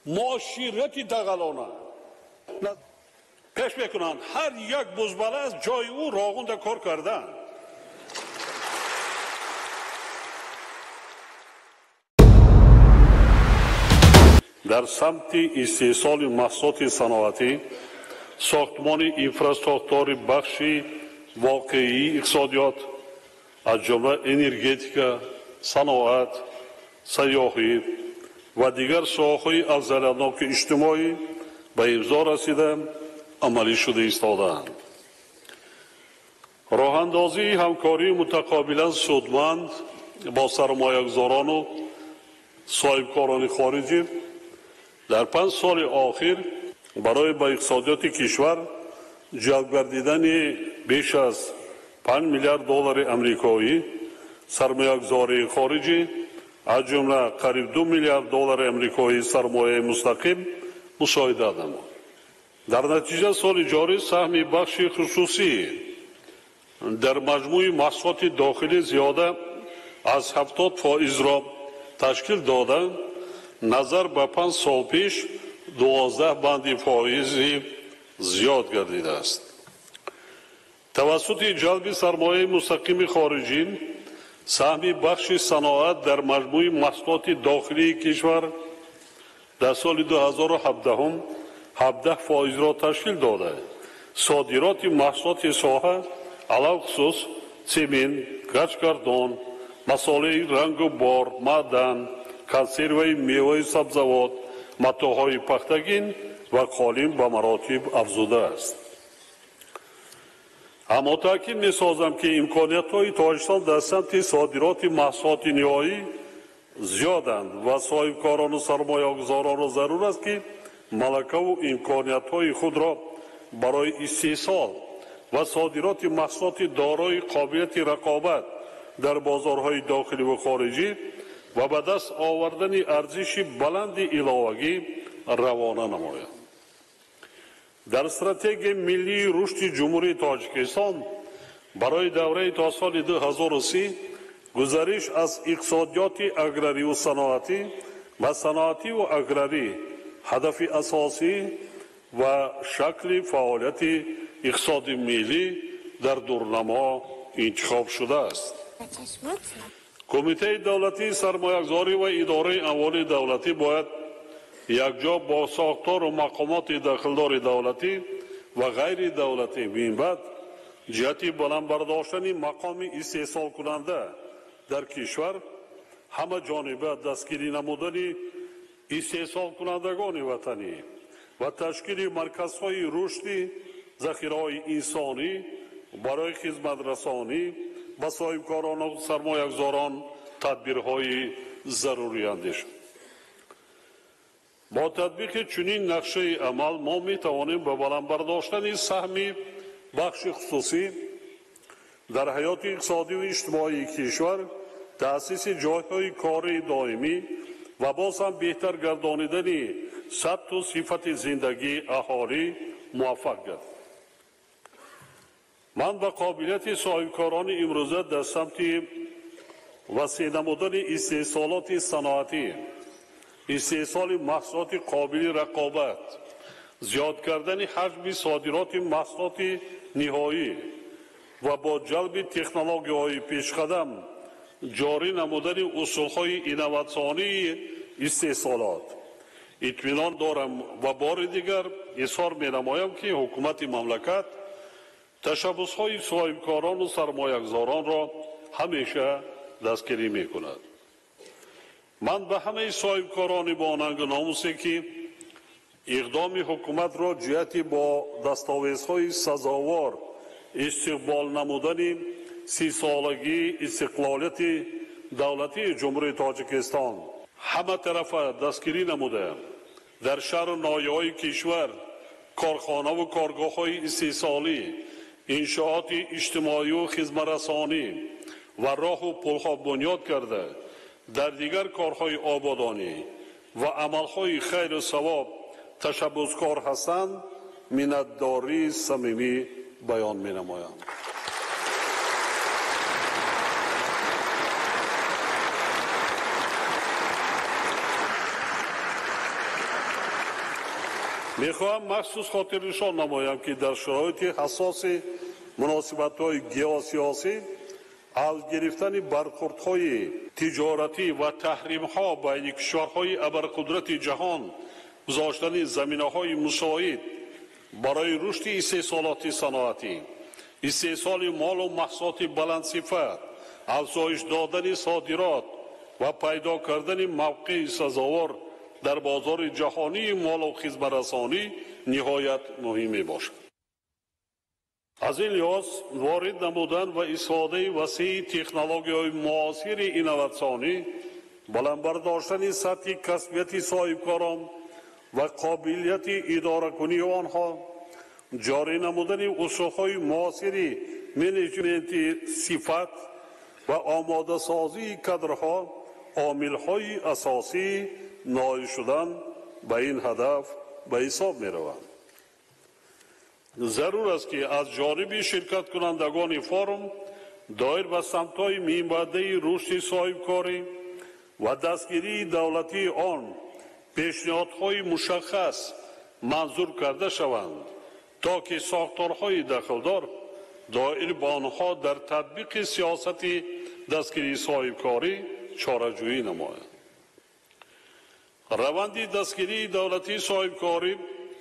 معاشرتی دغلانه پیش میکنند. هر یک بزبله از جای او روغوندا کار کردن. در سمت استحصال محصولات صنعتی ساختمان اینفراستراکچور بخشی واقعی اقتصادیات از جمله انرژتیکا، صنعت، سیاحت و دیگر ساخت‌های افزایش‌ناک اجتماعی به امضا رسیده عملی شده ایستادند. راه‌اندازی همکاری متقابلا سودمند با سرمایه‌گذاران و صاحبکاران خارجی در 5 سال آخر برای به اقتصادیات کشور جلب گردیدن بیش از 5 میلیارد دلار امریکایی سرمایه‌گذاری خارجی از جمله قریب 2 میلیارد دلار امریکایی سرمایه مستقیم مشاهده نمود. در نتیجه سال جاری سهم بخش خصوصی در مجموع محصولات داخلی زیاده از 70% را تشکیل داده نظر به 5 سال پیش 12 بند فایزی زیاد گردیده است. توسط جلب سرمایه مستقیم خارجی سهم بخش صنعت در مجموع محصولات داخلی کشور در سال 2017 17% را تشکیل داده. صادرات محصولات ساحه علاوه خصوص سیمنت، گچ-کارتون، مساله رنگ و بار، معدن، کنسروی میوه سبزیجات، متاحهای پختگین و قالین به مراتب افزوده است. اما تاکید می‌سازم که امکانیت‌های تاجیکستان در سمت صادرات محصولات نهایی زیادند و صاحبکاران و سرمایه‌گذاران را ضرور است که ملکه و امکانیت‌های خود را برای استحصال و صادرات محصولات دارای قابلیت رقابت در بازارهای داخلی و خارجی و به دست آوردن ارزش بلند علاوه‌ای روانه نمایند. در استراتژی ملی رشد جمهوری تاجیکستان برای دوره تا سال 2030 گزارش از اقتصادیات اگراری و صنعتی و اگراری هدف اساسی و شکل فعالیت اقتصاد ملی در دورنما انتخاب شده است. کمیته دولتی سرمایه‌گذاری و اداره اموال دولتی باید یکجا با ساختار و مقامات داخلدار دولتی و غیر دولتی بین جهت بلند برداشتن مقام استحصال کننده در کشور همه جانبه دستگیری نمودن استحصال کنندگان وطنی و تشکیل مرکزهای رشد ذخیره‌های انسانی برای خدمت رسانی به صاحبکاران و سرمایه‌گذاران تدبیرهای ضروری اندیش. با تطبیق چنین نقشه عمل ما می توانیم به بلند برداشتن سهم بخش خصوصی در حیات اقتصادی و اجتماعی کشور، تأسیس جایهای کاری دائمی و باز هم بهتر گردانیدن سطح و صفت زندگی اهالی موفق گردیم. من به قابلیت صاحبکاران امروزه در سمت وسیع نمودن استحصالات صنعتی، استحصال محصولات قابل رقابت، زیاد کردن حجم صادرات محصولات نهایی و با جلب تکنولوژی‌های پیشقدم جاری نمودن اصول‌های اینواتسیونی استحصالات. اطمینان دارم و بار دیگر اظهار می‌نمایم که حکومت مملکت تشبس‌های صاحبکاران و سرمایه‌گذاران را همیشه دستگیری می‌کند. من به همه صاحبکاران با ننگ و ناموسی که اقدام حکومت را جهت با دستاویزهای سزاوار استقبال نمودن 30 سالگی استقلالیت دولتی جمهوری تاجیکستان همه طرف دستگیری نموده در شهر و ناحیه‌های کشور کارخانه و کارگاه‌های استحصالی، انشاءات اجتماعی و خدمت‌رسانی و راه و پل‌ها بنیاد کرده در دیگر کارهای آبادانی و عملهای خیر و ثواب تشبسکار هستند، منتداری صمیمی بیان می‌نمایم. میخواهم مخصوص خاطر نشان نمایم که در شرایط حساس مناسبت‌های گیوسیاسی از گرفتن برخوردهای تجارتی و تحریم‌ها بین کشورهای ابرقدرت جهان گذاشتن زمینه‌های مساعد برای رشد استحصالات صنعتی، استحصال مال و محصولات بلندصفت، افزایش دادن صادرات و پیدا کردن موقع سزاوار در بازار جهانی مال و خدمت‌رسانی نهایت مهم باشد. از این لحاظ وارد نمودن و استفاده وسیع تکنولوژی‌های معاصر اینواتسیونی، بلندبر داشتن سطح کسبیت صاحبکاران و قابلیت اداره کنی آنها، جاری نمودن اصول‌های معاصر منیجمنت صفت و آماده سازی کادرها عامل‌های اساسی نائل شدن به این هدف به حساب می‌روند. ضرور است که از جانب شرکت کنندگان فورم دایر به سمت‌های میانبرده رشد صاحبکاری و دستگیری دولتی آن پیشنهادهای مشخص منظور کرده شوند تا که ساختارهای دخلدار دایر به آنها در تطبیق سیاست دستگیری صاحبکاری چاره‌جویی نمایند. روند دستگیری دولتی صاحبکاری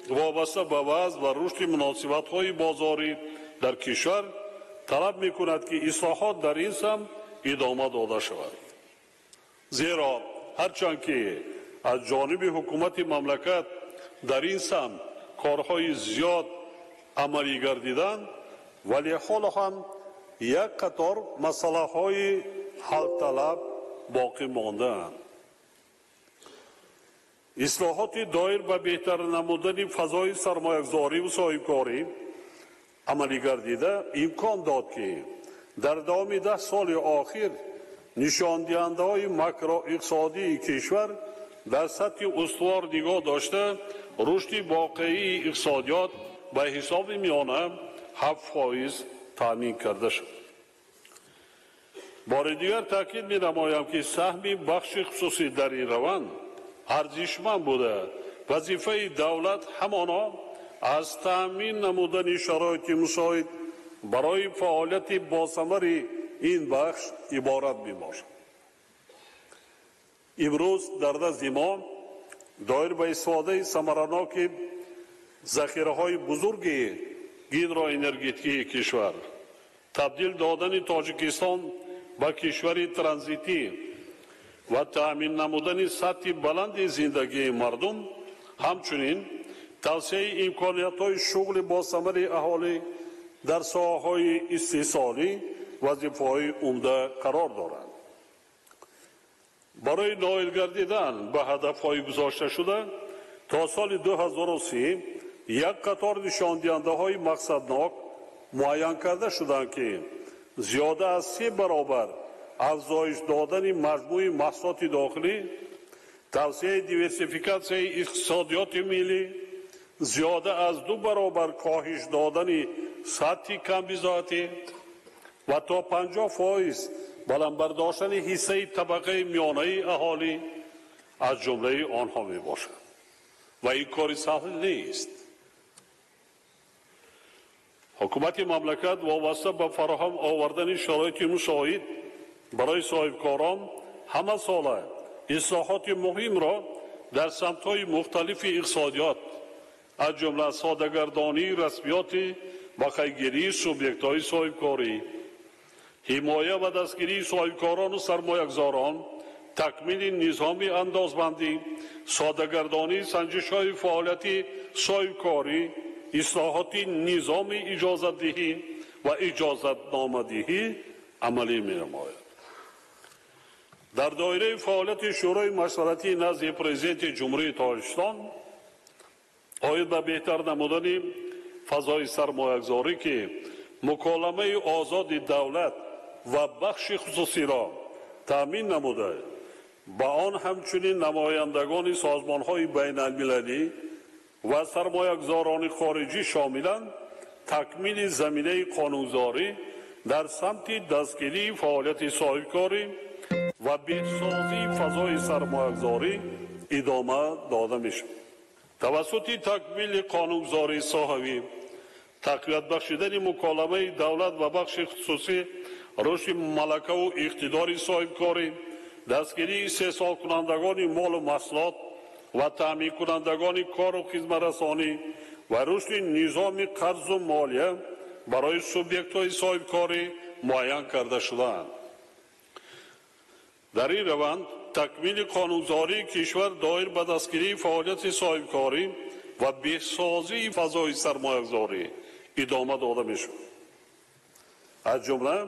وابسته به وضع و رشد مناسبت‌های بازاری در کشور طلب می‌کند که اصلاحات در این سمت ادامه داده شود. زیرا هرچند که از جانب حکومت مملکت در این سمت کارهای زیاد عملی گردیدند، ولی حال هم یک قطار مسئله‌های حل طلب باقی مانده‌اند. اصلاحات دایر به بهتر نمودن فضای سرمایه‌گذاری و صاحبکاری عملی گردیده امکان داد که در دام 10 سال آخر نشان دهنده‌های ماکرو اقتصادی کشور در سطح استوار نگاه داشته رشد واقعی اقتصادیات به حساب میانه 7% تامین کرده شد. بار دیگر تاکید می نمایم که سهم بخش خصوصی در این روند ارزشمند بوده. وظیفه دولت همانا از تامین نمودن شرایط مساعد برای فعالیت باثمر این بخش عبارت می باشد. امروز در دست ما دایر به استفاده ثمرناک ذخیره‌های بزرگ گیدروانرژتیکی کشور، تبدیل دادن تاجیکستان به کشور ترانزیتی و تامین نمودن سطح بلند زندگی مردم، همچنین توسعه امکانیت‌های شغل با ثمر اهالی در ساحه‌های استحصالی وظیفه‌های عمده قرار دارند. برای نائل گردیدن به هدف‌های گذاشته شده تا سال 2030 یک قطار نشاندهنده‌های مقصدناک معین کرده شدند که زیاده از 3 برابر افزایش دادن مجموع محصولات داخلی، توسعه دیورسیفیکاسیون اقتصادیات ملی، زیاده از 2 برابر کاهش دادن سطح کمبزاعتی و تا 50% بلند برداشتن حصه طبقه میانه اهالی از جمله آنها می باشد و این کاری سهل نیست. حکومت مملکت وابسته به فراهم آوردن شرایط مساعد برای صاحبکاران همه ساله اصلاحات مهم را در سمت‌های مختلف اقتصادیات از جمله ساده‌گردانی رسمیات بخیرگیری سوبیکت‌های صاحبکاری، حمایه و دستگیری صاحبکاران و سرمایه‌گذاران، تکمیل نظام اندازبندی، ساده‌گردانی سنجش‌های فعالیت صاحبکاری، اصلاحات نظام اجازت‌دهی و اجازتنامه‌دهی عملی می‌نماید. در دایره فعالیت شورای مشورتی نزد پرزیدنت جمهوری تاجیکستان آید به بهتر نمودن فضای سرمایه‌گذاری که مکالمه آزاد دولت و بخش خصوصی را تامین نموده، با آن همچنین نمایندگان سازمان‌های بین‌المللی و سرمایه‌گذاران خارجی شاملند تکمیل زمینه قانونگذاری در سمت دستگیری فعالیت صاحبکاری و بهسازی فضای سرمایه‌گذاری ادامه داده می‌شود. توسط تکمیل قانونگذاری صحوی، تقویت بخشیدن مکالمه دولت و بخش خصوصی، رشد ملکه و اقتدار صاحبکاری، دستگیری استحصال کنندگان مال و محصولات و تامین کنندگان کار و خدمت رسانی و رشد نظام قرض و مالیه برای سوبیکت‌های صاحبکاری معین کرده شدند. در این روند تکمیل قانونگذاری کشور دایر به دستگیری فعالیت صاحبکاری و بهسازی فضای سرمایه‌گذاری ادامه داده می‌شود. از جمله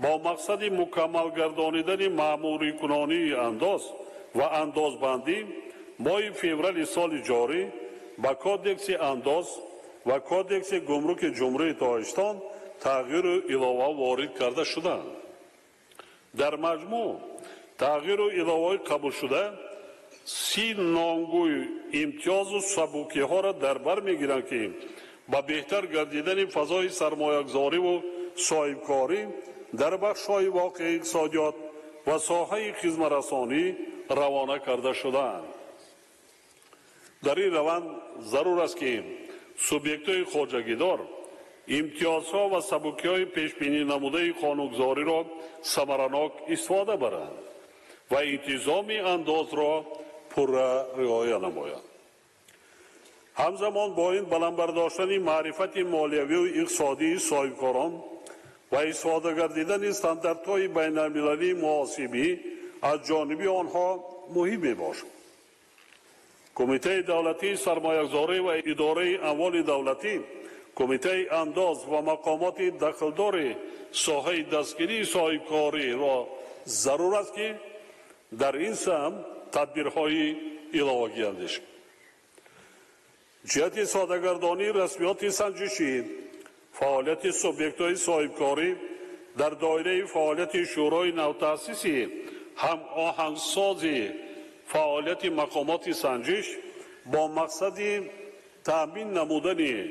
با مقصد مکمل گردانیدن مأموری کنانی انداز و اندازبندی ماه فوریه سال جاری با کودکس انداز و کودکس گمرک جمهوری تاجیکستان تغییر و علاوه وارد کرده شدند. در مجموع تغییر و علاوه قبول شده 30 نامگوی امتیاز و سبوکی ها را در بر میگیرند که با بهتر گردیدن فضای سرمایه‌گذاری و صاحبکاری در بخش‌های واقع اقتصادیات و ساحه خدمت رسانی روانه کرده شدند. در این روند ضرور است که سوبیکت‌های خواجگیدار امتیازها و سبوکی‌های پیشبینی نموده قانونگذاری را ثمرناک استفاده برند و انتظام انداز را پورا رعایت نمایند. همزمان با این بلند برداشتن معرفت مالیوی و اقتصادی صاحبکاران و استفاده گردیدن استانداردهای بین المللی محاسبی از جانب آنها مهم میباشد. کمیته دولتی سرمایه‌گذاری و اداره اموال دولتی، کمیته انداز و مقامات دخلدار ساحه دستگیری صاحبکاری را ضرور است که در این سهم تدبیرهای علاوگی اندیش. جهت ساده‌گردانی رسمیات سنجشی فعالیت سوبیکت‌های صاحبکاری در دایره فعالیت شورای نوتأسیسی هم آهنگسازی فعالیت مقامات سنجش با مقصد تأمین نمودن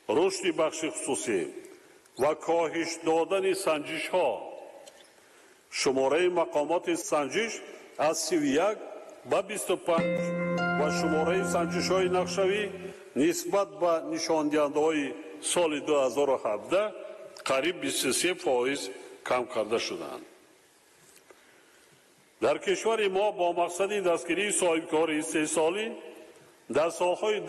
رشد بخش خصوصی و کاهش دادن سنجش ها شماره مقامات سنجش از 31 به 25 و شماره سنجش های نقشوی نسبت به نشاندهنده های سال 2017 قریب 23% کم کرده شدند. در کشور ما با مقصد دستگیری صاحبکاری استحصالی در سالهای 2018-2019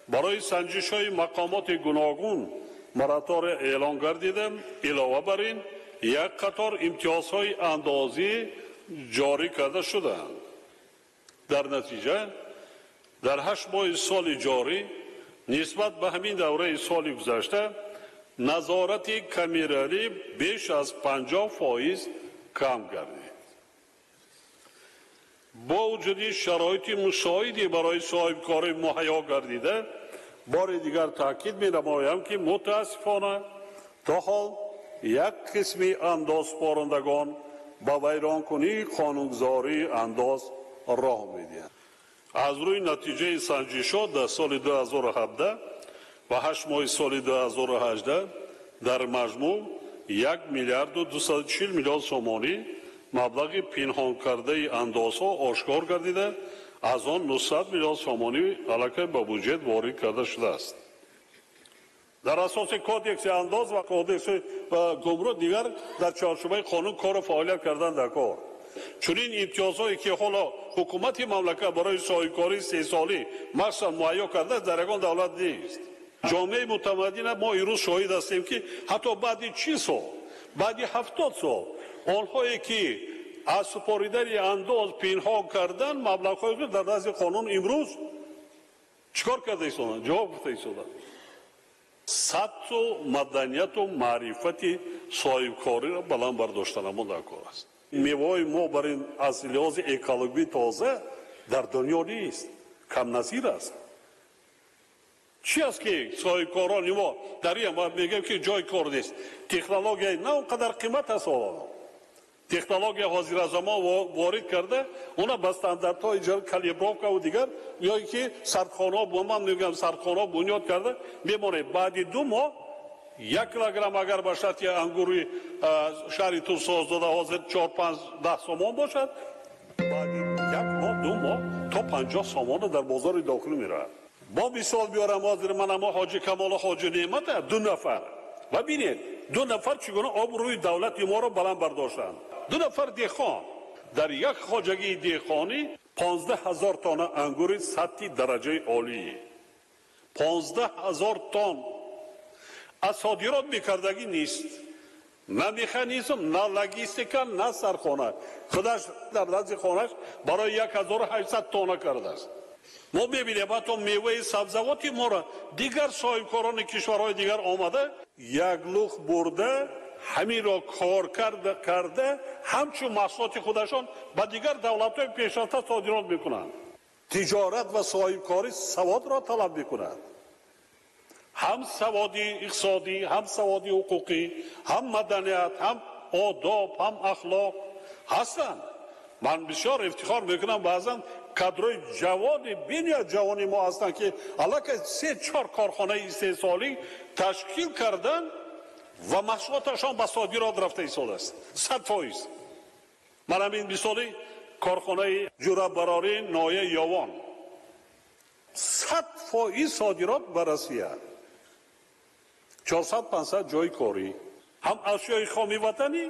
برای سنجش های مقامات گوناگون مراتع اعلان گردیده. علاوه بر این یک قطار امتیازهای اندازی جاری کرده شدند. در نتیجه در 8 ماه سال جاری نسبت به همین دوره سال گذشته نظارت کمیراری بیش از 50% کم گردید. با وجود شرایط مساعدی برای صاحبکاری مهیا گردیده، بار دیگر تاکید می‌نمایم که متاسفانه تا حال یک قسمی اندازپارندگان با ویرانکنی قانونگذاری انداز راه می‌دهند. از روی نتیجه سنجش‌ها در سال 2017 و 8 ماه سال 2018 در مجموع 1 میلیارد و 240 میلیون سومانی مبلغ پنهان کرده اندازها آشکار گردیده، از آن 900 میلیون سومانی علاقه به بودجه وارد کرده شده است. در اساس کودکس انداز و کودکس گمرک دیگر در چارچوب قانون کار و فعالیت کردن در کار. چنین امتیازهایی که حالا حکومت مملکت برای صاحبکاری 3 سالی مخصوصا مهیا کرده در یگان دولت نیست. جامعه متمدن ما امروز شاهد هستیم که حتی بعد 40 سال، بعد 70 سال آنهایی که از سپاریدن انداز پنهان کردن مبلغ‌های در دست قانون امروز چیکار کرده ایستادن؟ جواب گفته ایستادن. سطح و مدنیت و معرفت صاحبکاری را بلند برداشتن ما در کار است. میوه ما برای از لحاظ اکولوژی تازه در دنیا نیست، کم نظیر است. چی است که صاحبکاران ما در این ما میگیم که جای کار نیست؟ تکنولوژی نه اونقدر قیمت است. تکنولوژی حاضر زمان وارد کرده، اونا به استانداردهای کالیبروفکا و دیگر یا که سردخانه من میگم سردخانه بنیاد کرده میمونه. بعد 2 ماه 1 کیلوگرم اگر باشد یا انگوری شهری تو ساز داده حاضر 4-5-10 سومان باشد، بعد 1 ماه 2 ماه تا 50 سامان در بازار داخلی میره. با مثال بیارم حاضر من اما حاجی کمال و حاجی نعمت 2 نفر و ببینید 2 نفر چگونه آب روی دولت ما رو بلند برداشتن. 2 نفر دهقان در یک خواجگی دهقانی 15,000 تن انگور سطحی درجه عالی، 15,000 تن از صادرات میکردگی نیست. نه مکانیزم، نه لوجستیک، نه سرخانه. خودش در نزد خانهش برای 1800 تن کرده است. ما میبینیم حتی میوه سبزیجات ما را دیگر سخیبکاران کشورهای دیگر آمده یک لخ برده همین را کار کرده همچون محصولات خودشان به دیگر دولت‌های پیشرفته صادرات میکنند. تجارت و سخیبکاری سواد را طلب میکند. هم سوادی اقتصادی، هم سوادی حقوقی، هم مدنیت، هم آداب، هم اخلاق هستند. من بسیار افتخار میکنم بعضا کادرهای جوان بین جوانی ما هستند که علاوه 3-4 کارخانه استحصالی تشکیل کردن و محصولاتشان به صادرات رفته ایستاده است. 100%. من همین مثالی کارخانه جوراب براری نایه یاوان 100% صادرات به روسیه، 400-500 جای کاری، هم اشیای خامی وطنی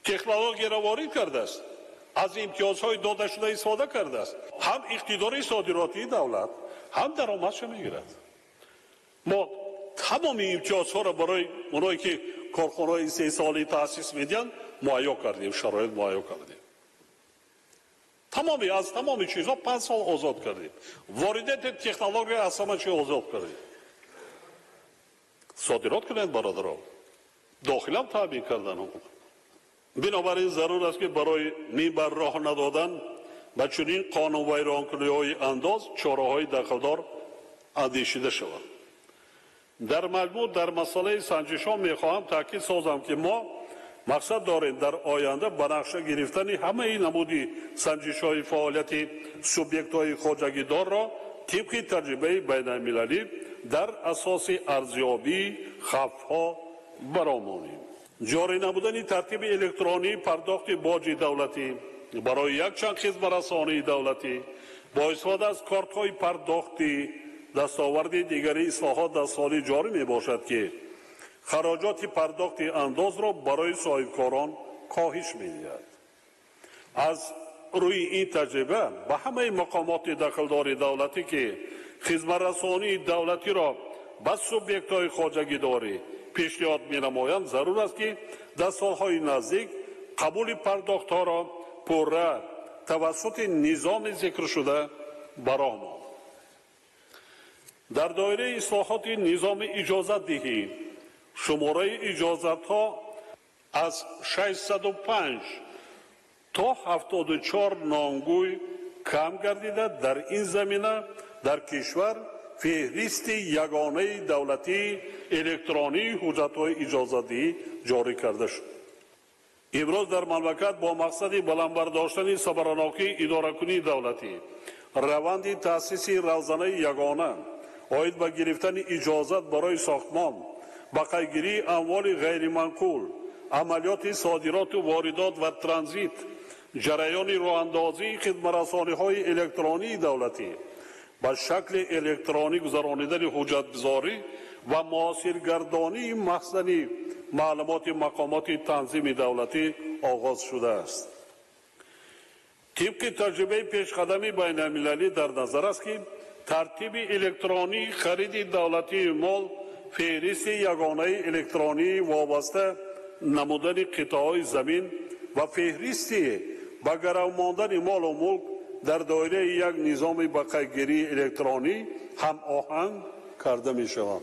تکنولوژی را وارد کرده است، از امتیازهای داده شده استفاده کرده است، هم اقتدار صادراتی دولت، هم درآمدش میگیرد. ما تمام امتیازها را برای اونایی که کارخانه‌های استحصالی تأسیس میدن مهیا کردیم، شرایط مهیا کردیم. از تمام چیزها 5 سال آزاد کردیم. واردات تکنولوژی از همه چیز آزاد کردیم. صادرات کنند برادران، داخل هم تامین کردن هم. بنابراین ضرور است که برای بر راه ندادن به چنین قانون ویرانکنی‌های انداز چاره‌های دخلدار اندیشیده شود. در مجموع در مسئله سنجش‌ها می‌خواهم تاکید سازم که ما مقصد داریم در آینده به نقشه گرفتن همه این نمودی سنجش‌های فعالیت سوبیکت‌های خواجگی‌دار را طبق تجربه بین‌المللی در اساس ارزیابی خف‌ها برآوریم. جاری نمودن ترتیب الکترونی پرداخت باج دولتی برای یک چند خدمت رسانی دولتی با استفاده از کارت‌های پرداختی دستاورد دیگری اصلاحات در سال جاری می باشد که خراجات پرداخت انداز را برای صاحبکاران کاهش می‌دهد. از روی این تجربه به همه مقامات دخلدار دولتی که خدمت رسانی دولتی را به سوبیکت‌های خواجگی‌داری پیشنهاد می‌نمایند ضرور است که در سال‌های نزدیک قبول پرداخت‌ها را پرره توسط نظام ذکر شده برآورد. در دایره اصلاحات نظام اجازت دهی شماره اجازت‌ها از 605 تا 74 نامگوی کم گردیده. در این زمینه در کشور فهرست یگانه دولتی الکترونی حجت‌های اجازت‌دهی جاری کرده شد. امروز در مملکت با مقصد بلند برداشتن صبراناکی اداره‌کنی دولتی روند تأسیس روزانه یگانه آید به گرفتن اجازت برای ساختمان، بقایگیری اموال غیر منقول، عملیات صادرات و واردات و ترانزیت، جریان راه‌اندازی خدمت‌رسانی‌های الکترونی دولتی به شکل الکترونی گذرانیدن حجت‌گذاری و معاصرگردانی مخزن معلومات مقامات تنظیم دولتی آغاز شده است. طبق تجربه پیشقدمی بین المللی در نظر است که ترتیب الکترونی خرید دولتی مال فهرست یگانه الکترونی وابسته نمودن قطعه‌های زمین و فهرست به گرو ماندن مال و ملک در دایره یک نظام بقایگیری الکترونی هم آهنگ کرده می شوند.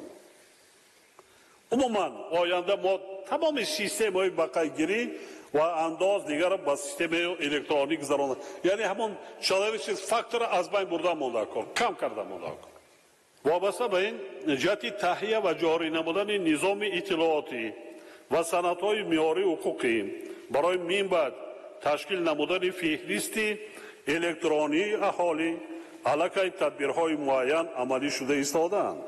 عموما آینده ما تمام سیستم های بقایگیری و انداز دیگر با سیستم الکترونیک گذراندن، یعنی همون چالش فاکتور از بین برده مونده کن، کم کرده مونده کن. وابسته به این جهت تهیه و جاری نمودن نظام اطلاعاتی و سندهای معیاری حقوقی برای من بعد تشکیل نمودن فهرست الکترونی اهالی علیه تدبیرهای معین عملی شده ایستادند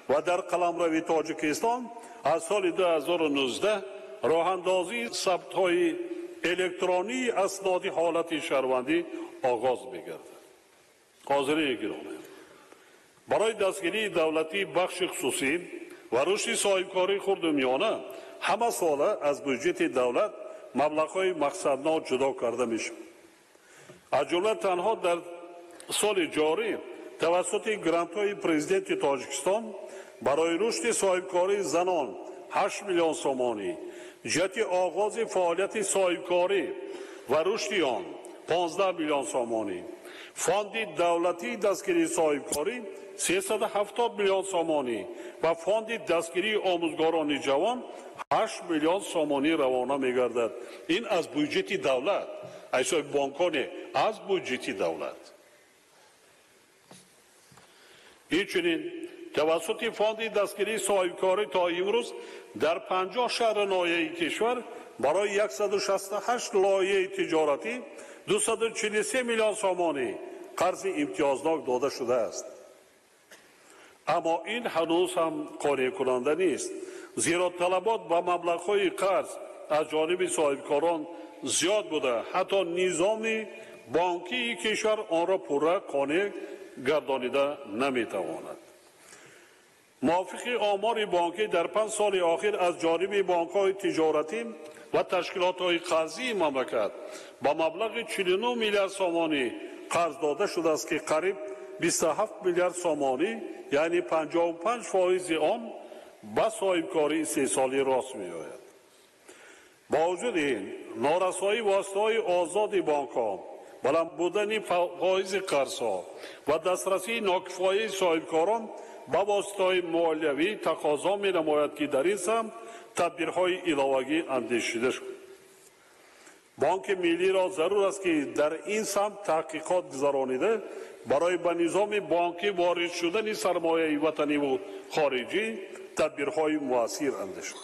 و در قلمرو تاجیکستان از سال 2019 راه‌اندازی ثبت‌های الکترونی اسناد حالت شهروندی آغاز می‌گردد. حاضرین گرامی، برای دستگیری دولتی بخش خصوصی و رشد صاحبکاری خرد و میانه همه ساله از بودجه دولت مبلغ‌های مقصدناک جدا کرده میشه. از جمله تنها در سال جاری توسط گرانت‌های پرزیدنت تاجیکستان برای رشد صاحبکاری زنان 8 میلیون سومانی، جهت آغاز فعالیت صاحبکاری و رشد آن 15 میلیون سومانی، فاند دولتی دستگیری صاحبکاری 370 میلیون سومانی و فاند دستگیری آموزگاران جوان 8 میلیون سومانی روانه می‌گردد. این از بودجه دولت، ایسای بانکان از بودجه دولت. اینچنین توسط فاند دستگیری صاحبکاری تا امروز در 50 شهر ناحیه کشور برای 168 لایحه تجارتی 243 میلیون سومانی قرض امتیازناک داده شده است. اما این هنوز هم قانع کننده نیست، زیرا طلبات و مبلغ‌های قرض از جانب صاحبکاران زیاد بوده، حتی نظام بانکی کشور آن را پورا قانع گردانیده نمیتواند. موافق آمار بانکی در 5 سال اخیر از جانب بانک‌های تجارتی و تشکیلات‌های قرضی مملکت با مبلغ 49 میلیارد سومانی قرض داده شده است که قریب 27 میلیارد سومانی یعنی 55% آن به صاحبکاری 3 سالی راست می‌آید. با وجود این نارسایی واسطه‌های آزاد بانک‌ها، بلند بودن فایز قرض‌ها و دسترسی ناکفایه صاحبکاران با واسطه‌های مالیوی تقاضا می‌نماید که در این سمت تدبیرهای علاوه‌ای اندیشیده شود. بانک ملی را ضرور است که در این سمت تحقیقات گذرانیده برای به نظام بانکی وارد شدن سرمایه وطنی و خارجی تدبیرهای مؤثر اندیشید.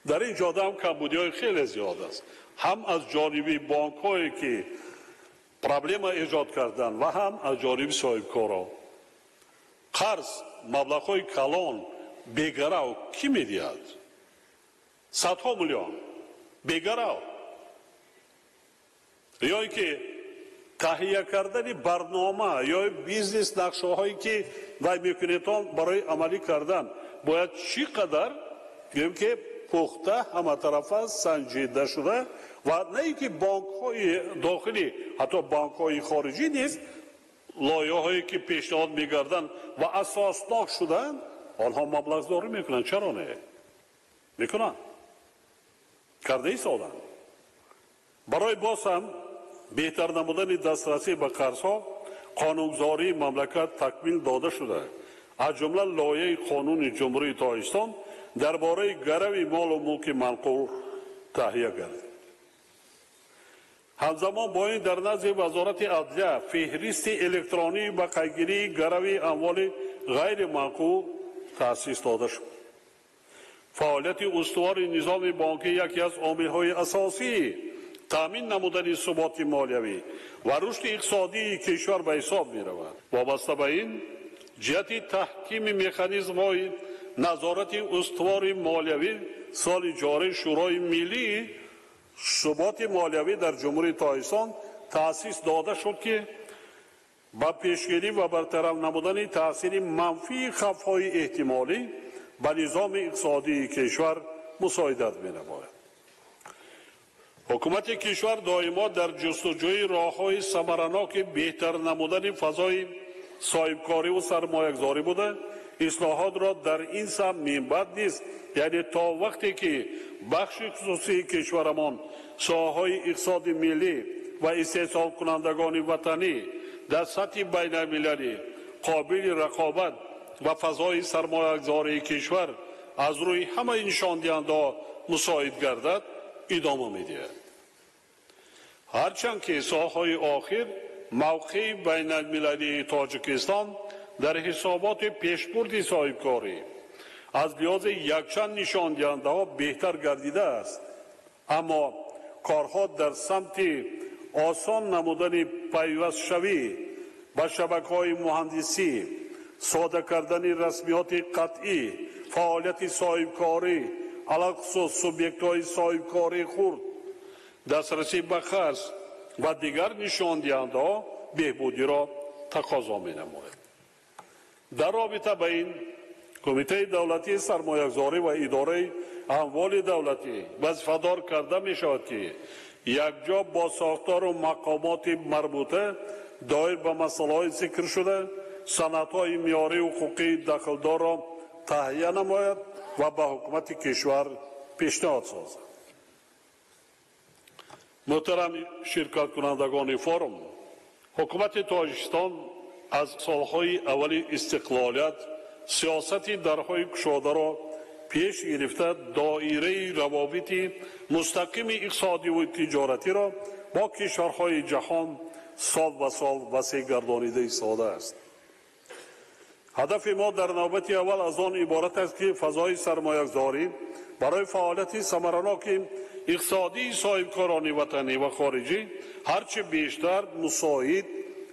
در این جاده هم کمبودی‌های خیلی زیاد است، هم از جانب بانک‌هایی که پرابلم ایجاد کردن و هم از جانب صاحبکاران. قرض مبلغ‌های کلان بی‌گرو کی می‌دهد؟ صدها میلیون بی‌گرو، یا اینکه تهیه کردن برنامه یا بیزنس نقشه‌هایی که وای می‌کنیدان برای عملی کردن باید چقدر بگیم که پخته همه طرفه سنجیده شده و نه اینکه بانک‌های داخلی حتی بانک‌های خارجی نیست لایحه‌هایی که پیشنهاد می‌گردند و اساسناک شدن آنها مبلغ‌داری میکنن. چرا نه؟ میکنن. کرده ای سادن. برای باز هم بهتر نمودن دسترسی به قرض‌ها قانونگذاری مملکت تکمیل داده شده. از جمله لایحه قانون جمهوری تاجیکستان درباره گرو مال و ملک منقول تهیه گردید. همزمان با این در نزد وزارت عدلیه فهرست الکترونی و قیدگیری گرو اموال غیر منقول تأسیس داده شد. فعالیت استوار نظام بانکی یکی از عامل‌های اساسی تامین نمودن ثبات مالیوی و رشد اقتصادی کشور به حساب می‌رود. وابسته به این جهت تحکیم مکانیزم‌های نظارت استوار مالیوی سال جاری شورای ملی ثبات مالیوی در جمهوری تاجیکستان تأسیس داده شد که با پیشگیری و برطرف نمودن تأثیر منفی خفای احتمالی به نظام اقتصادی کشور مساعدت می‌نماید. حکومت کشور دائما در جستجوی راه‌های ثمرناک بهتر نمودن فضای صاحبکاری و سرمایه‌گذاری بوده. اصلاحات را در این سمت می‌بد نیست، یعنی تا وقتی که بخش خصوصی کشورمان ساحه‌های اقتصاد ملی و استحصال کنندگان وطنی در سطح بین المللی قابل رقابت و فضای سرمایه‌گذاری کشور از روی همه نشان دهنده مساعد گردد ادامه می‌دهد. هرچند که سال‌های آخر موقع بین المللی تاجیکستان در حسابات پیشبرد صاحبکاری از لحاظ یکچند نشان دهنده‌ها بهتر گردیده است، اما کارها در سمت آسان نمودن پیوست شوی با شبکه‌های مهندسی، ساده کردن رسمیات قطعی، فعالیت صاحبکاری، علاخصوص سوبیکت‌های صاحبکاری خرد، دسترسی به قرض و دیگر نشان دهنده‌ها بهبودی را تقاضا می‌نماید. در رابطه با این کمیته دولتی سرمایه‌گذاری و اداره اموال دولتی وظیفه‌دار کرده می‌شود که یکجا با ساختار و مقامات مربوطه دایر به مسائل ذکر شده سندهای معیاری حقوقی دخلدار را تهیه نماید و به حکومت کشور پیشنهاد سازد. محترم شرکت کنندگان فورم، حکومت تاجیکستان از سالهای اول استقلالیت سیاست درهای گشاده را پیش گرفته دایره روابط مستقیم اقتصادی و تجارتی را با کشورهای جهان سال به سال وسیع گردانیده ایستاده است. هدف ما در نوبت اول از آن عبارت است که فضای سرمایه‌گذاری برای فعالیت ثمرناک اقتصادی صاحبکاران وطنی و خارجی هرچه بیشتر مساعد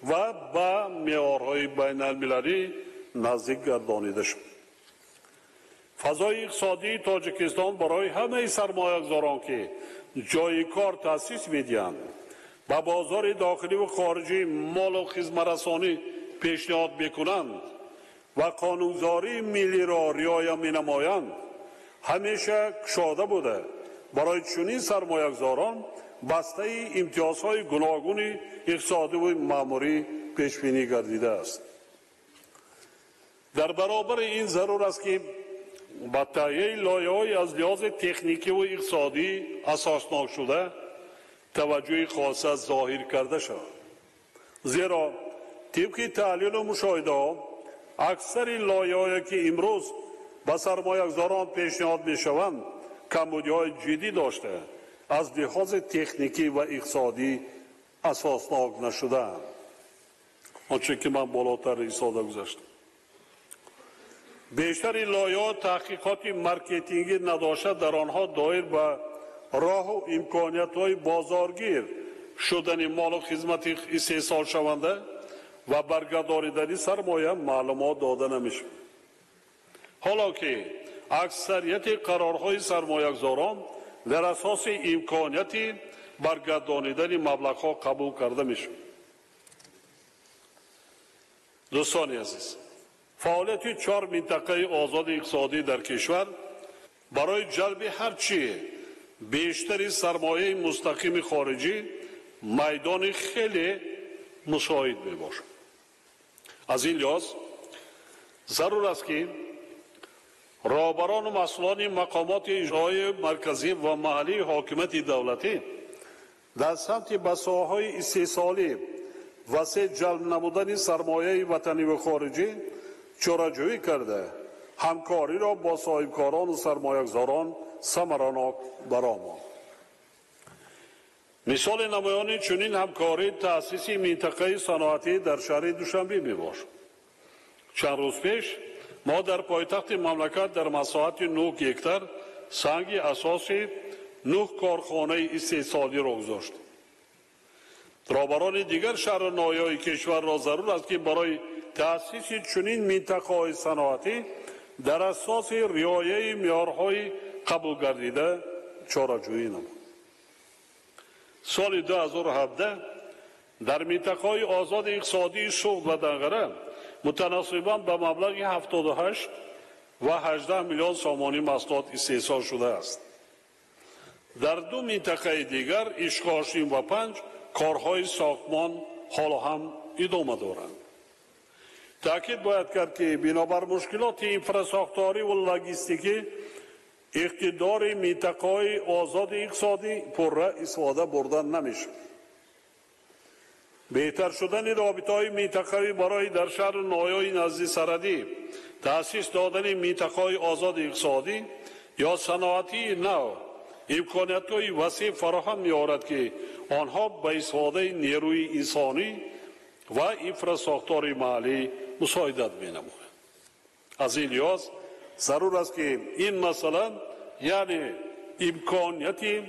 و به معیارهای بین المللی نزدیک گردانیده شد. فضای اقتصادی تاجیکستان برای همه سرمایه‌گذاران که جای کار تأسیس می‌دهند به بازار داخلی و خارجی مال و خدمت‌رسانی پیشنهاد می‌کنند و قانونگذاری ملی را رعایت می‌نمایند همیشه گشاده بوده. برای چنین سرمایه‌گذاران بسته امتیازهای گوناگون اقتصادی و ماموری پیش بینی گردیده است. در برابر این ضرور است که با تهیه لایه‌های از لحاظ تکنیکی و اقتصادی اساسناک شده توجه خاصه ظاهر کرده شود. زیرا طبق تحلیل و مشاهده اکثر لایه‌هایی که امروز به سرمایه‌گذاران پیشنهاد می‌شوند کمبودی‌های جدی داشته از لحاظ تکنیکی و اقتصادی اساسناک نشده‌اند. آنچه که من بالاتر ایستاده گذاشتم. بیشتر لایه‌ها تحقیقات مارکتینگی نداشته در آنها دایر به راه و امکانیت‌های بازارگیر شدن مال و خدمت استحصال شونده و برگرداندن سرمایه معلومات داده نمی‌شود. حالا که اکثریت قرارهای سرمایه‌گذاران در اساس امکانیت برگرداندن مبلغ‌ها قبول کرده می‌شود. دوستان عزیز، فعالیت 4 منطقه آزاد اقتصادی در کشور برای جلب هرچی بیشتری سرمایه مستقیم خارجی میدان خیلی مساعد میباشد. از این لحاظ ضرور است که رهبران و مسئولان مقامات اجرایی مرکزی و محلی حاکمیت دولتی در سمت به ساحه‌های استحصالی وسیع جلب نمودن سرمایه وطنی و خارجی چاره‌جویی کرده همکاری را با صاحبکاران و سرمایه‌گذاران ثمرناک برآورد. مثال نمایان چنین همکاری تأسیس منطقه صنعتی در شهر دوشنبه میباشد. چند روز پیش ما در پایتخت مملکت در مساحت 9 هکتار سنگ اساسی 9 کارخانه استحصالی را گذاشتیم. رهبران دیگر شهر نایای کشور را ضرور است که برای تأسیس چنین منطقه‌های صنعتی در اساس رعایت معیارهای قبول گردیده چاره‌جویی نمود. سال 2017 در منطقه‌های آزاد اقتصادی سوخت و دنگره متناسباً به مبلغ 78 و 18 میلیون سامانی محصولات استحصال شده است. در 2 منطقه دیگر اشکاشیم و 5 کارهای ساختمان حالا هم ادامه دارند. تأکید باید کرد که بنابر مشکلات انفراساختاری و لوجستیکی اقتدار منطقه‌های آزاد اقتصادی پرره استفاده بردن نمیشه. بهتر شدن رابطه‌های منطقه‌ای برای در شهر نایای نزد سرحدی تأسیس دادن منطقه‌های آزاد اقتصادی یا صنعتی نو امکانیت‌های وسیع فراهم می‌آورد که آنها به استفاده نیروی انسانی و انفراساختار محلی مساعدت می‌نماید. از این لحاظ ضرور است که این مسئله یعنی امکانیت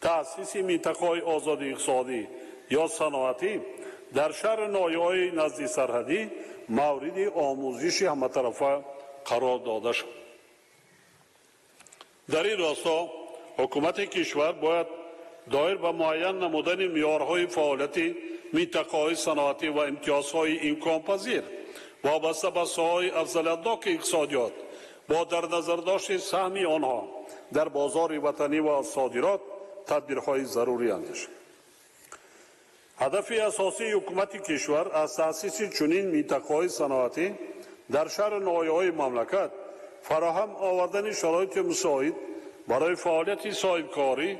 تأسیس منطقه‌های آزاد اقتصادی یا صنعتی در شهر نایای نزد سرحدی مورد آموزش همطرفه قرار داده شد. در این راستا حکومت کشور باید доир ба муайян намудани меъёрҳои фаъолияти минтақаҳои саноатӣ ва имтиёзҳои имконпазир вобаста ба соҳаи афзалиятноки иқтисодиёт бо дар назардошти саҳми онҳо дар бозори ватанӣ ва содирот тадбирҳои зарури андешид. ҳадафи асосии ҳукумати кишвар аз таъсиси чунин минтақаҳои саноатӣ дар шаҳру ноҳияҳои мамлакат фароҳам овардани шароити мусоид барои фаъолияти соҳибкорӣ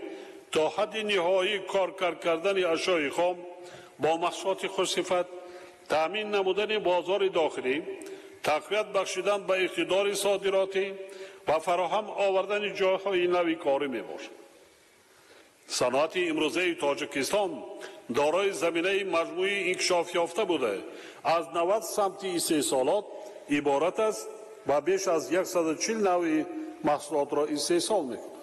то ҳадди ниҳоии коркар кардани ашёи хом бо маҳсулоти хушсифат, таъмин намудани бозори дохилӣ, тақвият бахшидан ба иқтидори содиротӣ ва фароҳам овардани ҷойҳои нави корӣ мебошад. саноати имрӯзаи тоҷикистон дорои заминаи маҷмӯи инкишофёфта буда аз 90 самти истеҳсолот иборат аст ва беш аз 140 нави маҳсулотро истеҳсол мекунад.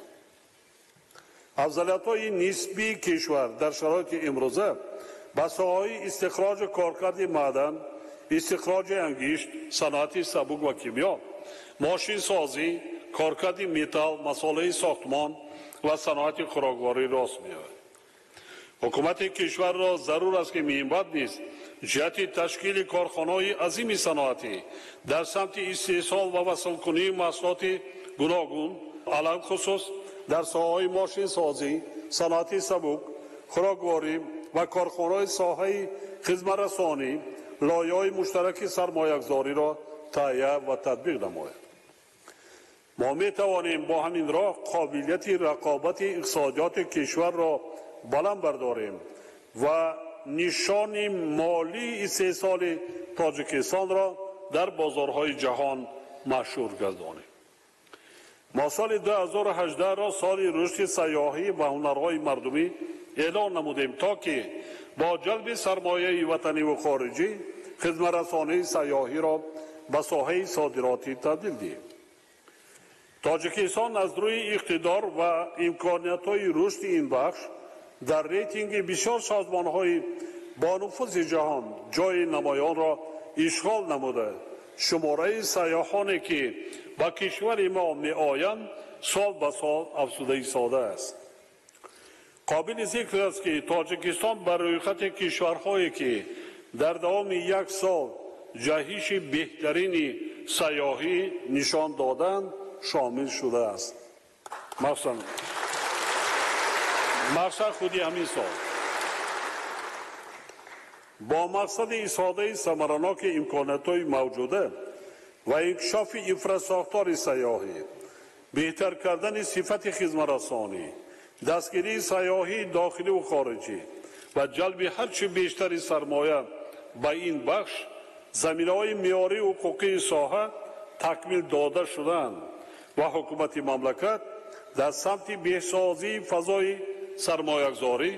афзалиятҳои нисбии кишвар дар шароити имрӯза ба соҳаи истихроҷи коркарди маъдан, истихроҷи ангишт, саноати сабук ва кимё, мошинсозӣ, коркарди металл, масолаи сохтмон ва саноати хӯрокворӣ рост меояд. ҳукумати кишварро зарур аст ки меҳимбат низ ҷиҳати ташкили корхонаҳои азими саноатӣ дар самти истеҳсол ва васулкунии маҳсулоти гуногун, алахусус дар соҳаҳои мошинсозӣ, саноати сабук, хӯрокворӣ ва корхонаҳои соҳаи хизматрасонӣ лоиҳаи муштараки сармоягузориро таҳия ва татбиқ намояд. мо метавонем бо ҳамин роҳ қобилияти рақобати иқтисодиёти кишварро баланд бардорем ва нишони молии истеҳсоли тоҷикистонро дар бозорҳои ҷаҳон машҳур гардонем. мо соли 2018-ро соли рушди сайёҳӣ ва ҳунарҳои мардумӣ эълон намудем, то ки бо ҷалби сармояи ватаниву хориҷӣ хизматрасонии сайёҳиро ба соҳаи содиротӣ табдил диҳем. тоҷикистон аз рӯи иқтидор ва имкониятҳои рушди ин бахш дар рейтинги бисёр созмонҳои бонуфузи ҷаҳон ҷойи намоёнро ишғол намуда, шумораи сайёҳоне ки ба кишвари мо меоянд сол ба сол афзуда истодааст. қобили зикр аст ки тоҷикистон ба рӯйхати кишварҳое ки дар давоми 1 сол ҷаҳиши беҳтарини сайёҳӣ нишон доданд шомил шудааст. мақсад худи ҳамин сол бо мақсади исоҳодаи самараноки имкониятҳои мавҷуда ва инкишофи инфрасохтори сайёҳӣ, беҳтар кардани сифати хизматрасонӣ, дастгирии сайёҳии дохилӣ ва хориҷӣ ва ҷалби ҳарчи бештари сармоя ба ин бахш заминаҳои меъёрии ҳуқуқии соҳа такмил дода шуданд ва ҳукумати мамлакат дар самти беҳсозии фазои сармоягузорӣ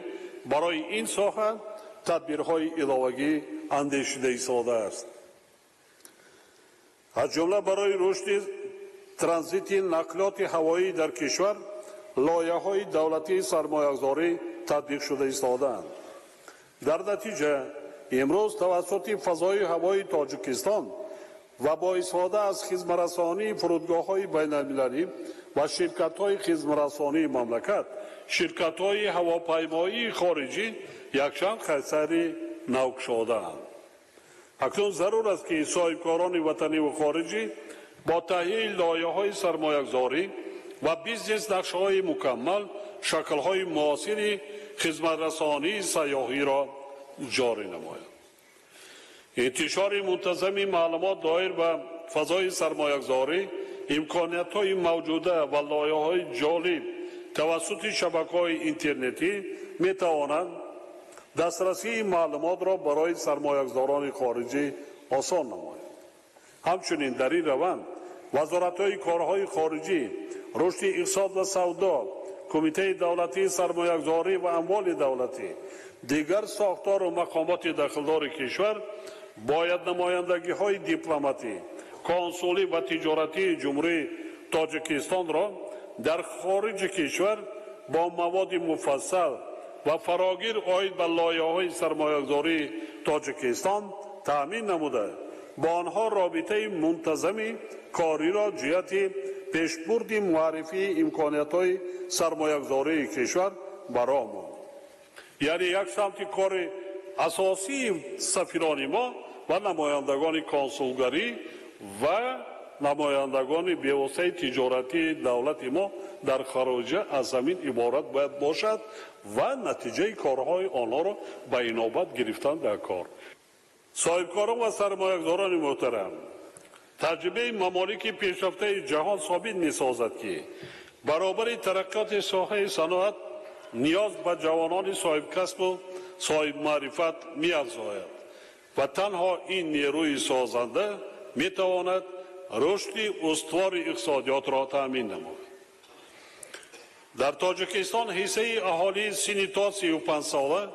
барои ин соҳа тадбирҳои иловагӣ андешида истодааст. аз ҷумла барои рушди транзити нақлиёти ҳавоӣ дар кишвар лоиҳаҳои давлатии сармоягузорӣ татбиқ шуда истодаанд. дар натиҷа имрӯз тавассути фазои ҳавои тоҷикистон ва бо истифода аз хизматрасонии фурудгоҳҳои байналмилалӣ ва ширкатҳои хизматрасонии мамлакат, ширкатҳои ҳавопаймоии хориҷӣ якчанд хатари нав кушодаанд. акнун зарур аст ки соҳибкорони ватаниву хориҷӣ бо таҳияи лоиҳаҳои сармоягузорӣ ва бизнес нақшаҳои мукаммал шаклҳои муосири хизматрасонии сайёҳиро ҷорӣ намояд. интишори мунтазами маълумот доир ба фазои сармоягузорӣ, имкониятҳои мавҷуда ва лоиҳаҳои ҷолиб тавассути шабакаҳои интернетӣ метавонад дастрасии маълумотро барои сармоягузорони хориҷӣ осон намояд. ҳамчунин дар ин раванд вазоратҳои корҳои хориҷӣ, рушди иқтисод ва савдо, кумитаи давлатии сармоягузорӣ ва амволи давлатӣ, дигар сохтору мақомоти дахлдори кишвар бояд намояндагиҳои дипломатӣ, консулӣ ва тиҷоратии ҷумҳурии тоҷикистонро дар хориҷи кишвар бо маводи муфассал ва фарогир оид ба лоиҳаҳои сармоягузории тоҷикистон таъмин намуда, бо онҳо робитаи мунтазами кориро ҷиҳати пешбурди муаррифии имкониятҳои сармоягузории кишвар برامون. یعنی یک سمت کار اساسی سفیران ما و نمایندگان کنسولگری و نمایندگان بیوسعه تجارتی دولت ما در خارج از زمین عبارت باید باشد و نتیجه کارهای آنها را به اینابت گرفتن در کار. صاحبکاران و سرمایه‌گذاران محترم، تجربه ممالک پیشرفته جهان ثابت می‌سازد که برابر ترقیات ساحه صنعت نیاز به جوانان صاحب کسب و صاحب معرفت می‌افزاید و تنها این نیروی سازنده می‌تواند رشد استوار اقتصادیات را تأمین نماید. در تاجیکستان حصه اهالی سن تا 35 ساله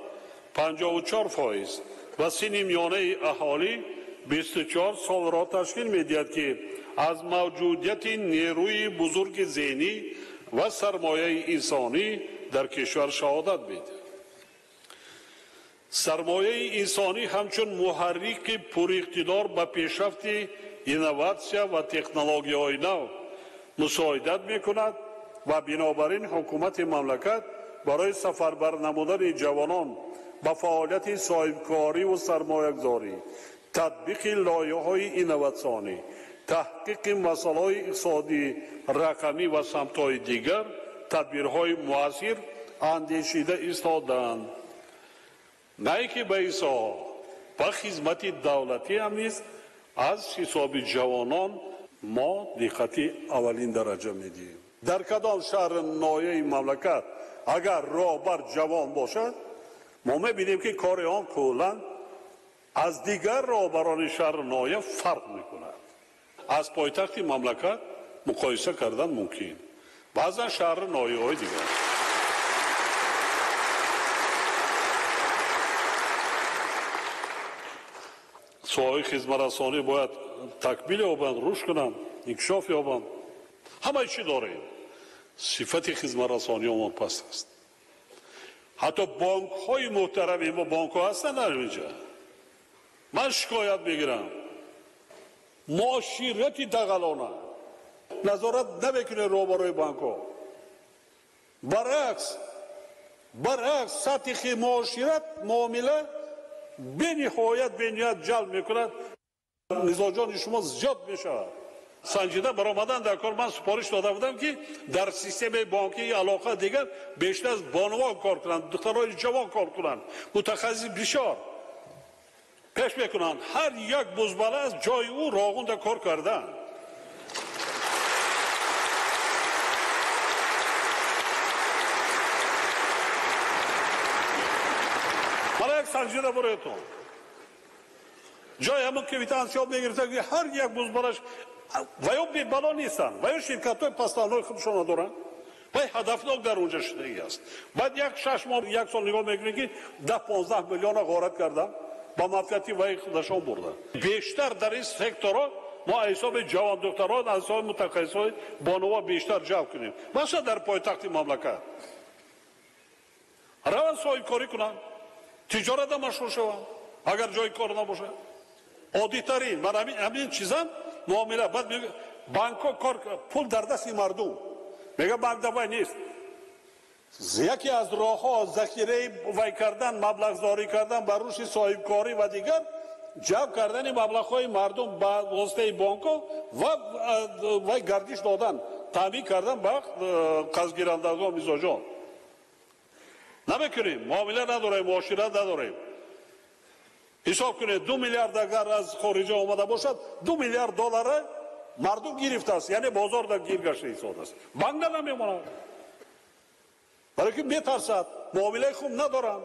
54% و سن میانه اهالی 24 سال را تشکیل می‌دهد که از موجودیت نیروی بزرگ ذهنی و سرمایه انسانی در کشور شهادت می‌دهد. سرمایه انسانی همچون محرک پراقتدار به پیشرفت اینوواسیا و تکنولوژی‌های نو مساعدت می‌کند و بنابراین حکومت مملکت برای سفربر نمودن جوانان به فعالیت صاحبکاری و سرمایه‌گذاری، تطبیق لایحه‌های اینوواسیونی، تحقیق مسائل اقتصادی رقمی و سمت‌های دیگر تدبیرهای مؤثر اندیشیده ایستادند. نه که به ایسا و خدمت دولتی هم نیست، از حساب جوانان ما دقت اولین درجه میدیم. در کدام شهر نایه مملکت اگر راهبر جوان باشد، ما میبینیم که کار آن کلا از دیگر راهبران شهر نایه فرق میکند. از پایتخت مملکت مقایسه کردن ممکن، بعضا شهر نایه های دیگر. سوهای خدمت رسانی باید تکمیل یابند، رشد کنند، انکشاف یابند. همه چی داریم. صفت خدمت رسانی ما پست است. حتی بانک های محترمی ما بانک ها هستن در اینجا. من شکایت میگیرم. معاشرتی دغلانه نظارت نمیکنه روبروی بانک ها. برعکس سطح معاشرت معامله بنیهایت جلب میکند. مزاجان شما زیاد میشه. سنجیده برآمدن در کار. من سپارش داده بودم که در سیستم بانکی علاقه دیگر بیشتر از بانوان کار کنند، دخترای جوان کار کنند، متخصص بسیار پیش میکنند. هر یک بزبله از جای او روغوندا کار کردن. حالا یک سنجیده برایتون جای همون که ویتانسیاب میگرده که هر یک بزبلش و یا بی‌بلا نیستن و یا شرکت های پستانهای خودشون ندارن و هدفناک در اونجا شده است. بعد یک 6 ماه یک سال نگاه میکنید که 10-15 میلیون غارت کردن با مافیاتی و خودشون بردن. بیشتر در این سکتورها ما حساب جوان دختران از حساب متخصصای بانوها بیشتر جلب کنیم. مثلا در پایتخت مملکت روان صاحبکاری کنن، تجارت مشغول شوند اگر جای کار نباشه. عادی ترین من همین چیزا معامله. بعد میگه بانک ها کار پول در دست مردم، میگه بانک دوای نیست. یکی از راه ها ذخیره وای کردن، مبلغ زاری کردن بر روش صاحبکاری و دیگر جلب کردن مبلغ های مردم به واسطه بانک ها و گردش دادن، تامین کردن به قرض گیرندگان مزاجان. نمیکنیم، معامله نداریم، معاشرت نداریم. حساب کنید 2 میلیارد اگر از خارج آمده باشد 2 میلیارد دلار مردم گرفته است، یعنی بازار در گیر گشته ایستاده است. بانک نمیماند برای که میترسد، معامله خوب ندارند.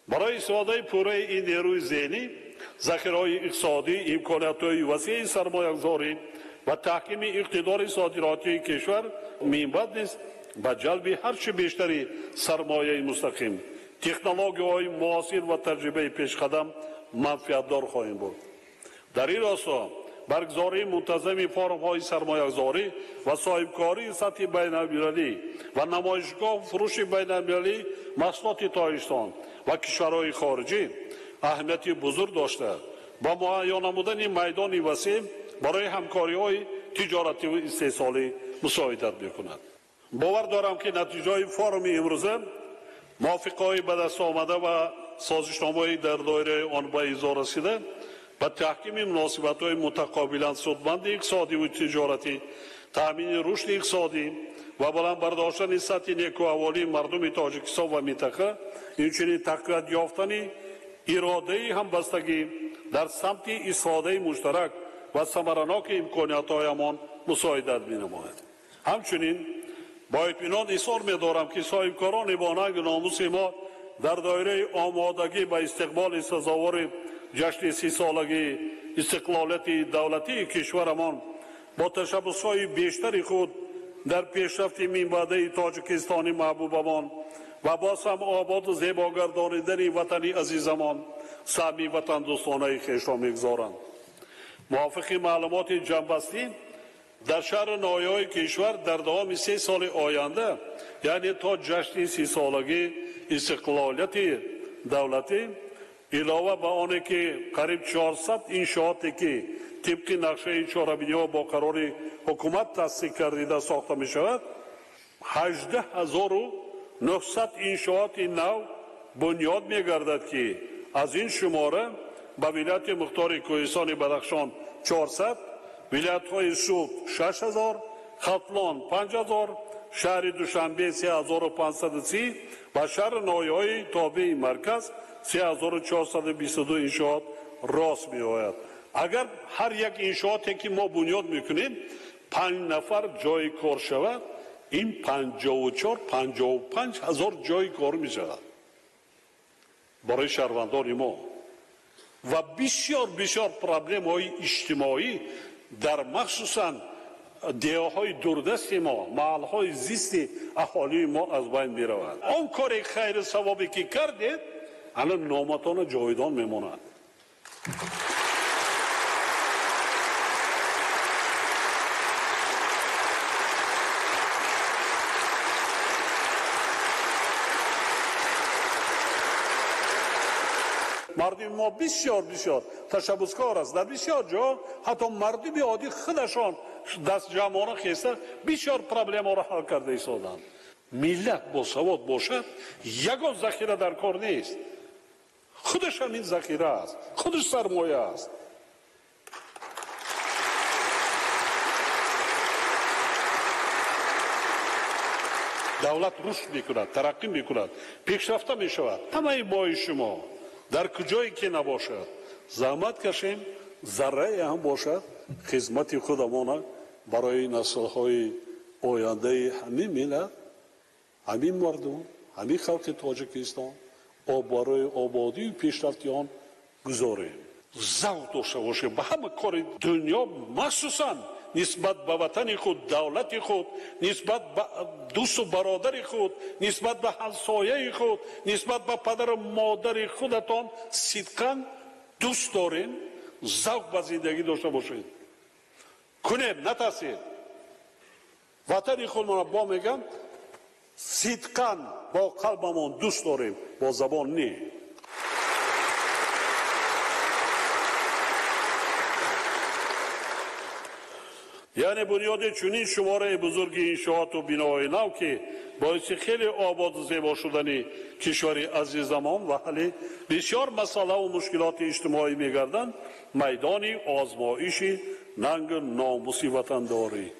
برای استفاده پوره این نیروی ذهنی، ذخیره‌های اقتصادی، امکانات‌های وسیع سرمایه‌گذاری و تحکیم اقتدار صادراتی کشور می‌باید نیست به جلب هرچه بیشتری سرمایه مستقیم، تکنولوژی‌های معاصر و تجربه پیشقدم منفعت‌دار خواهیم بود. در این راستا برگزاری منتظم فورم‌های سرمایه‌گذاری و صاحبکاری سطح بین‌المللی و نمایشگاه و فروش بین‌المللی محصولات تاجیکستان و کشورهای خارجی اهمیت بزرگ داشته با مهیا نمودن میدان وسیع برای همکاری‌های تجارتی و استحصالی مساعدت می‌کند. باور دارم که نتیجه فورم امروزه موافقه‌های به دست آمده و سازشنامه‌ای در دایره آن به امضا رسیده به تحکیم مناسبت‌های متقابلا سودمند اقتصادی و تجارتی، تامین رشد اقتصادی و بلند برداشتن سطح نیکوحوالی مردم تاجیکستان و منطقه، همچنین تقویت یافتن اراده همبستگی در سمت استفاده مشترک و ثمرناک امکانیت‌هایمان مساعدت می‌نماید. همچنین با اطمینان اظهار می‌دارم که صاحبکاران با ننگ و ناموس ما در دایره آمادگی به استقبال سزاوار جشن 30 سالگی استقلالیت دولتی کشورمان با تشبس‌های بیشتر خود در پیشرفت منبعه تاجیکستان محبوبمان و باز هم آباد و زیبا گردانیدن وطن عزیزمان سهمی وطن دوستانه خویش را می‌گذارند. موافق معلومات جنبستی در شهر نایای کشور در دوام 3 سال آینده، یعنی تا جشن 30 سالگی استقلالیت دولتی، علاوه به آنه که قریب 400 انشاءاتی که طبق نقشه چهاربینی با قرار حکومت تصدیق کردیده ساخته می شود، 18,900 انشاءات نو بنیاد می گردد که از این شماره به ولایت مختار کوهستان بدخشان 400، ولایت های سوق 6,000، ختلان 5,000، شهر دوشنبه 3,530 و شهر نایای تابع مرکز 3,422 انشاءات راست می آید. اگر هر یک انشاءاتی که ما بنیاد میکنیم 5 نفر جای کار شود، این 54-55 هزار جای کار می شود برای شهروندان ما و بسیار پرابلم های اجتماعی در مخصوصا دیههای دوردست ما، محل های زیست اهالی ما از بین می رود. آن کار خیر ثوابی که کردید الان نامتان جاویدان میماند. مردم ما بسیار تشبسکار است. در بسیار جا حتی مردم عادی خودشان دست جمعانه خسته بسیار پرابلم ها را حل کرده ایستادند. ملت با سواد باشد یگان ذخیره در کار نیست، خودش هم این ذخیره است، خودش سرمایه است. دولت رشد میکند، ترقی میکند، پیشرفته میشود. همه با شما در کجایی که نباشد زحمت کشیم، ذره هم باشد خدمت خودمان برای نسل‌های آینده همین ملت، همین مردم، همین خلق تاجیکستان برای آبادی و پیشرفت آن گذاریم. ذوق داشته باشیم به همه کار دنیا، مخصوصا نسبت به وطن خود، دولت خود، نسبت به دوست و برادر خود، نسبت به همسایه خود، نسبت به پدر و مادر خودتان صدقاً دوست دارین، ذوق به زندگی داشته باشید. کنیم، نترسید. وطن خودمان با میگم صدقاً با قلبمان دوست داریم، با زبان نه. یعنی بنیاد چنین شماره بزرگ انشاءات و بناهای نو که باعث خیلی آباد و زیبا شدن کشور عزیزمان و حل بسیار مسائل و مشکلات اجتماعی میگردند، میدان آزمایش ننگ ناموس وطنداری،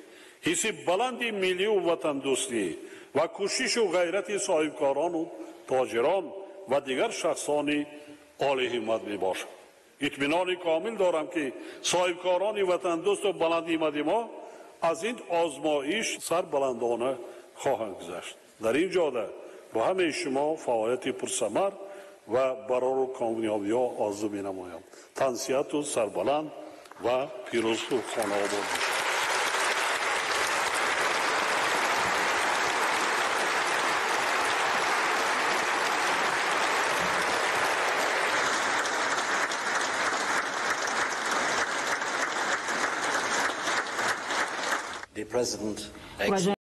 حس بلند ملی و وطن دوستی و کوشش و غیرت صاحبکاران و تاجران و دیگر شخصان عالی همت می باشد. اطمینان کامل دارم که صاحبکاران وطن دوست و بلند همت ما از این آزمایش سر بلندانه خواهند گذشت. در این جاده با همه شما فعالیت پرثمر و برای کامیابی ها آرزو می نمایم. تنصیحت و سربلند و پیروز و خانه آباد باشید. The President